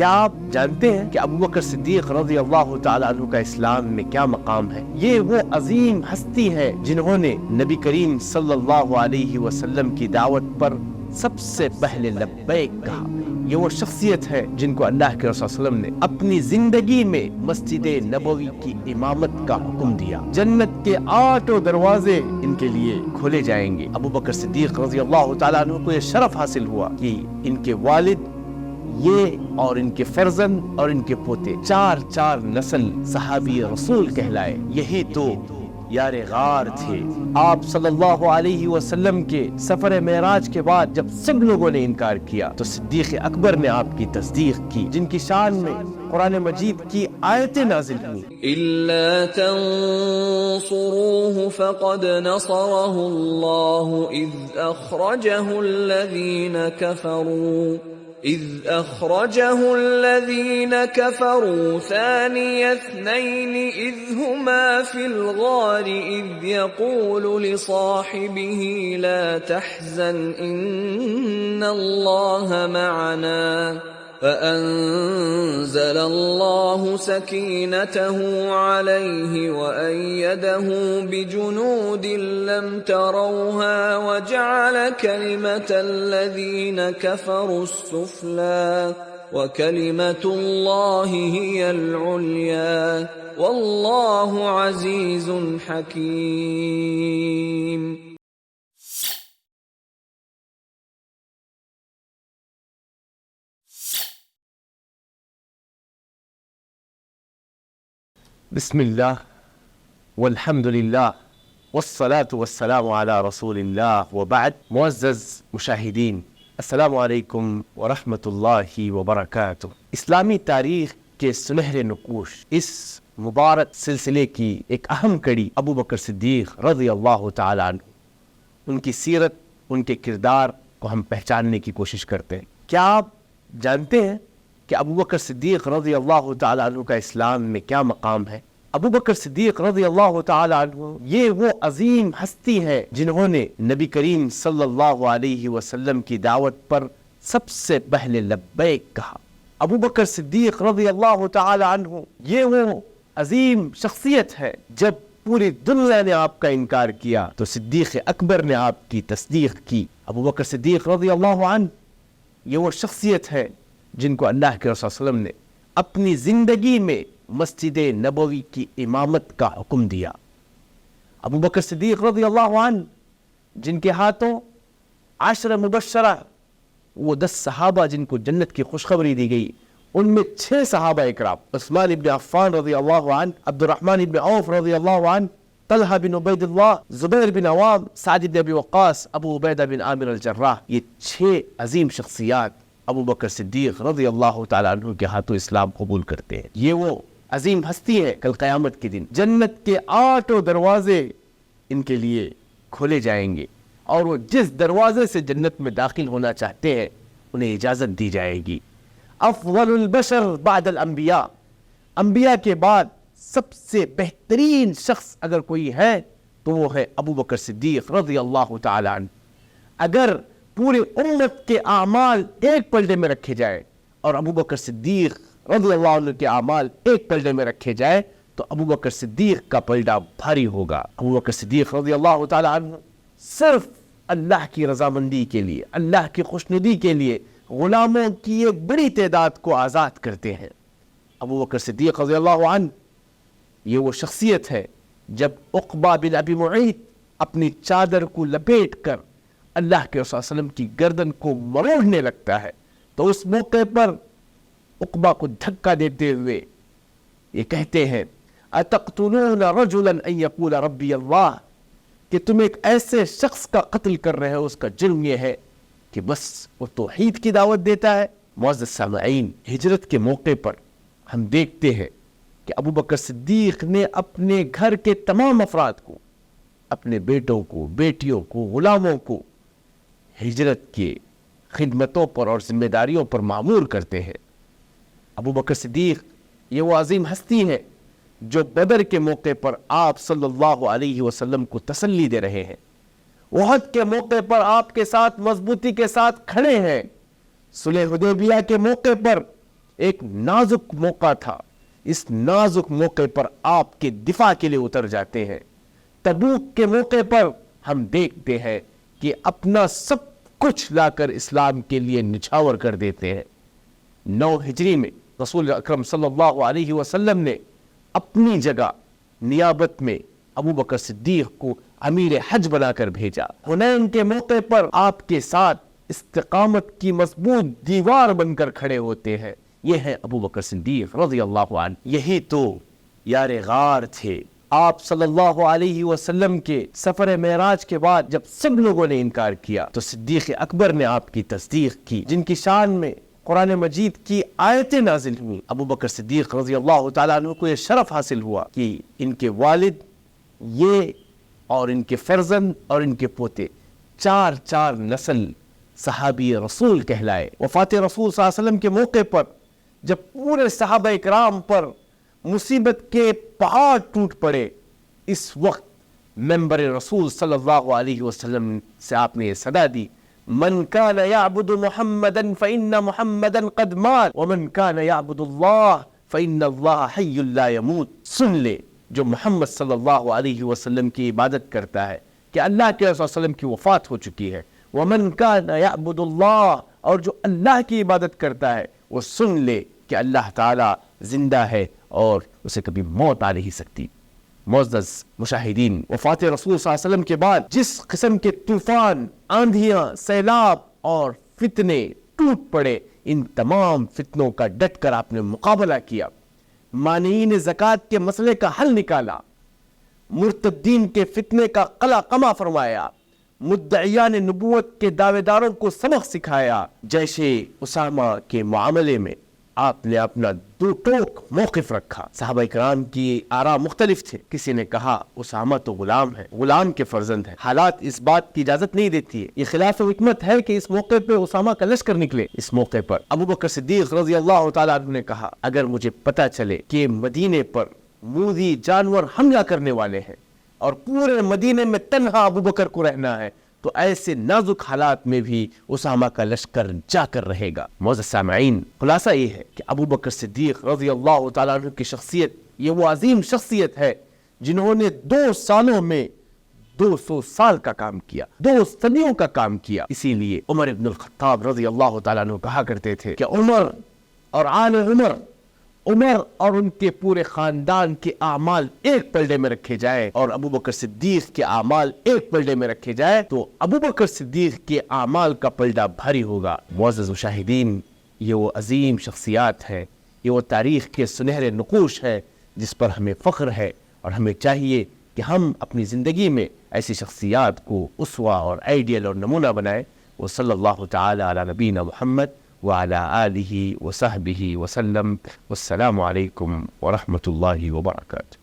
کیا آپ جانتے ہیں کہ ابو بکر صدیق رضی اللہ تعالیٰ عنہ کا اسلام میں کیا مقام ہے؟ یہ وہ عظیم ہستی ہے جنہوں نے نبی کریم صلی اللہ علیہ وسلم کی دعوت پر سب سے پہلے لبیک کہا۔ یہ وہ شخصیت ہے جن کو اللہ کے رسول صلی اللہ علیہ وسلم نے اپنی زندگی میں مسجد نبوی کی امامت کا حکم دیا۔ جنت کے 8 دروازے ان کے لیے کھولے جائیں گے۔ ابو بکر صدیق رضی اللہ تعالیٰ عنہ کو یہ شرف حاصل ہوا کہ ان کے والد، یہ اور ان کے فرزند اور ان کے پوتے، 4 نسل صحابی رسول کہلائے۔ یہی تو یار غار تھے۔ آپ صلی اللہ علیہ وسلم کے سفر معراج کے بعد جب سب لوگوں نے انکار کیا تو صدیق اکبر نے آپ کی تصدیق کی، جن کی شان میں قرآن مجید کی آیتیں نازل ہوئیں۔ إِلَّا تَنصُرُوهُ فَقَدْ نَصَرَهُ اللَّهُ إِذْ أَخْرَجَهُ الَّذِينَ كَفَرُوا ثَانِيَ اثْنَيْنِ إِذْ هُمَا فِي الْغَارِ إِذْ يَقُولُ لِصَاحِبِهِ لَا تَحْزَنْ إِنَّ اللَّهَ مَعَنَا فَأَنزَلَ اللَّهُ سَكِينَتَهُ عَلَيْهِ وَأَيَّدَهُ بِجُنُودٍ لَّمْ تَرَوْهَا وَجَعَلَ كَلِمَةَ الَّذِينَ كَفَرُوا السُّفْلَىٰ وَكَلِمَةُ اللَّهِ هِيَ الْعُلْيَا وَاللَّهُ عَزِيزٌ حَكِيمٌ۔ بسم اللہ والحمد للہ والصلاة والسلام علی رسول اللہ وبعد۔ معزز مشاہدین، السلام علیکم ورحمۃ اللہ وبرکاتہ۔ اسلامی تاریخ کے سنہرے نقوش اس مبارک سلسلے کی ایک اہم کڑی ابو بکر صدیق رضی اللہ تعالیٰ عنہ، ان کی سیرت، ان کے کردار کو ہم پہچاننے کی کوشش کرتے ہیں۔ کیا آپ جانتے ہیں کہ ابو بکر صدیق رضی اللہ تعالیٰ عنہ کا اسلام میں کیا مقام ہے؟ ابو بکر صدیق رضی اللہ تعالیٰ عنہ یہ وہ عظیم ہستی ہے جنہوں نے نبی کریم صلی اللہ علیہ وسلم کی دعوت پر سب سے پہلے لبیک کہا۔ ابو بکر صدیق رضی اللہ تعالیٰ عنہ یہ وہ عظیم شخصیت ہے، جب پوری دنیا نے آپ کا انکار کیا تو صدیق اکبر نے آپ کی تصدیق کی۔ ابو بکر صدیق رضی اللہ عنہ یہ وہ شخصیت ہے جن کو اللہ کے رسول صلی اللہ علیہ وسلم نے اپنی زندگی میں مسجد نبوی کی امامت کا حکم دیا۔ ابو بکر صدیق رضی اللہ عنہ جن کے ہاتھوں 10 مبشرہ، وہ 10 صحابہ جن کو جنت کی خوشخبری دی گئی، ان میں 6 صحابہ اکرام، عثمان ابن عفان رضی اللہ عنہ، عبد الرحمن ابن عوف رضی اللہ عنہ، طلحہ بن عبید اللہ، زبیر بن عوام، سعد بن ابی وقاص، ابو عبیدہ بن عامر الجراح، یہ 6 عظیم شخصیات ابو بکر صدیق رضی اللہ تعالیٰ عنہ کے ہاتھوں اسلام قبول کرتے ہیں۔ یہ وہ عظیم ہستی ہے، کل قیامت کے دن جنت کے 8 دروازے ان کے لیے کھولے جائیں گے، اور وہ جس دروازے سے جنت میں داخل ہونا چاہتے ہیں انہیں اجازت دی جائے گی۔ افضل البشر بعد الانبیاء، انبیاء کے بعد سب سے بہترین شخص اگر کوئی ہے تو وہ ہے ابو بکر صدیق رضی اللہ تعالیٰ عنہ۔ اگر پورے امت کے اعمال ایک پلڑے میں رکھے جائے اور ابو بکر صدیق رضی اللہ عنہ کے اعمال ایک پلڑے میں رکھے جائے تو ابو بکر صدیق کا پلڑا بھاری ہوگا۔ ابو بکر صدیق رضی اللہ تعالیٰ عنہ صرف اللہ کی رضامندی کے لیے، اللہ کی خوشنودی کے لیے غلاموں کی ایک بڑی تعداد کو آزاد کرتے ہیں۔ ابو بکر صدیق رضی اللہ عنہ یہ وہ شخصیت ہے، جب عقبہ بن ابی معیط اپنی چادر کو لپیٹ کر اللہ کے رسول صلی اللہ علیہ وسلم کی گردن کو مروڑنے لگتا ہے تو اس موقع پر عقبہ کو دھکا دیتے ہوئے یہ کہتے ہیں اتقتلون رجلا ان یقول ربی اللہ، کہ تم ایک ایسے شخص کا قتل کر رہے ہو، اس کا جرم یہ ہے کہ بس وہ توحید کی دعوت دیتا ہے۔ معزز سامعین، ہجرت کے موقع پر ہم دیکھتے ہیں کہ ابو بکر صدیق نے اپنے گھر کے تمام افراد کو، اپنے بیٹوں کو، بیٹیوں کو، غلاموں کو ہجرت کی خدمتوں پر اور ذمہ داریوں پر معمور کرتے ہیں۔ ابو بکر صدیق یہ وہ عظیم ہستی ہے جو بدر کے موقع پر آپ صلی اللہ علیہ وسلم کو تسلی دے رہے ہیں، احد کے موقع پر آپ کے ساتھ مضبوطی کے ساتھ کھڑے ہیں، صلح حدیبیہ کے موقع پر ایک نازک موقع تھا، اس نازک موقع پر آپ کے دفاع کے لیے اتر جاتے ہیں۔ تبوک کے موقع پر ہم دیکھتے ہیں کہ اپنا سب کچھ لا کر اسلام کے لیے نچھاور کر دیتے ہیں۔ 9 ہجری میں رسول اکرم صلی اللہ علیہ وسلم نے اپنی جگہ نیابت میں ابو بکر صدیق کو امیر حج بنا کر بھیجا۔ حنین کے موقع پر آپ کے ساتھ استقامت کی مضبوط دیوار بن کر کھڑے ہوتے ہیں، یہ ہے ابو بکر صدیق رضی اللہ عنہ۔ یہی تو یار غار تھے۔ آپ صلی اللہ علیہ وسلم کے سفر معراج کے بعد جب سب لوگوں نے انکار کیا تو صدیق اکبر نے آپ کی تصدیق کی، جن کی شان میں قرآن مجید کی آیتیں نازل ہوئیں۔ ابو بکر صدیق رضی اللہ تعالیٰ عنہ کو یہ شرف حاصل ہوا کہ ان کے والد، یہ اور ان کے فرزند اور ان کے پوتے، 4 نسل صحابی رسول کہلائے۔ وفات رسول صلی اللہ علیہ وسلم کے موقع پر جب پورے صحابہ اکرام پر مصیبت کے پہاڑ ٹوٹ پڑے، اس وقت منبر رسول صلی اللہ علیہ وسلم سے آپ نے یہ صدا دی، من کان یعبد محمدا فإن محمدا قد مات ومن کان یعبد اللہ فإن اللہ حی لا یموت۔ سن لے، جو محمد صلی اللہ علیہ وسلم کی عبادت کرتا ہے کہ اللہ کے رسول صلی اللہ علیہ وسلم کی وفات ہو چکی ہے، ومن کان یعبد اللہ، اور جو اللہ کی عبادت کرتا ہے وہ سن لے کہ اللہ تعالی زندہ ہے اور اسے کبھی موت آ نہیں سکتی۔ معزز مشاہدین، وفات رسول صلی اللہ علیہ وسلم کے بعد جس قسم کے طوفان، آندھیاں، سیلاب اور فتنے ٹوٹ پڑے، ان تمام فتنوں کا ڈٹ کر آپ نے مقابلہ کیا، مانعین زکوٰۃ کے مسئلے کا حل نکالا، مرتدین کے فتنے کا قلع قمع فرمایا، مدعیان نبوت کے دعوے داروں کو سبق سکھایا۔ جیش اسامہ کے معاملے میں آپ نے اپنا 2 ٹوک موقف رکھا۔ صحابہ کرام کی آراء مختلف تھے، کسی نے کہا اسامہ تو غلام ہے، غلام کے فرزند ہے، حالات اس بات کی اجازت نہیں دیتی ہے، یہ خلاف حکمت ہے کہ اس موقع پہ اسامہ کا لشکر نکلے۔ اس موقع پر ابو بکر صدیق رضی اللہ تعالیٰ عنہ نے کہا، اگر مجھے پتہ چلے کہ مدینے پر موذی جانور حملہ کرنے والے ہیں اور پورے مدینے میں تنہا ابو بکر کو رہنا ہے، تو ایسے نازک حالات میں بھی اسامہ کا لشکر جا کر رہے گا۔ معزز سامعین، خلاصہ یہ ہے کہ ابو بکر صدیق رضی اللہ تعالیٰ عنہ کی شخصیت، یہ وہ عظیم شخصیت ہے جنہوں نے 2 سالوں میں 200 سال کا کام کیا، 2 صدیوں کا کام کیا۔ اسی لیے عمر ابن الخطاب رضی اللہ تعالیٰ عنہ کہا کرتے تھے کہ عمر اور آل عمر، عمر اور ان کے پورے خاندان کے اعمال ایک پلڑے میں رکھے جائے اور ابو بکر صدیق کے اعمال ایک پلڑے میں رکھے جائے تو ابو بکر صدیق کے اعمال کا پلڑا بھاری ہوگا۔ معزز مشاہدین، یہ وہ عظیم شخصیات ہے، یہ وہ تاریخ کے سنہرے نقوش ہے جس پر ہمیں فخر ہے، اور ہمیں چاہیے کہ ہم اپنی زندگی میں ایسی شخصیات کو اسوہ اور آئیڈیل اور نمونہ بنائیں۔ وصلی اللہ تعالی علی نبینا محمد وعلى آلہ وصحبہ وسلم، والسلام علیکم ورحمۃ اللہ وبرکاتہ۔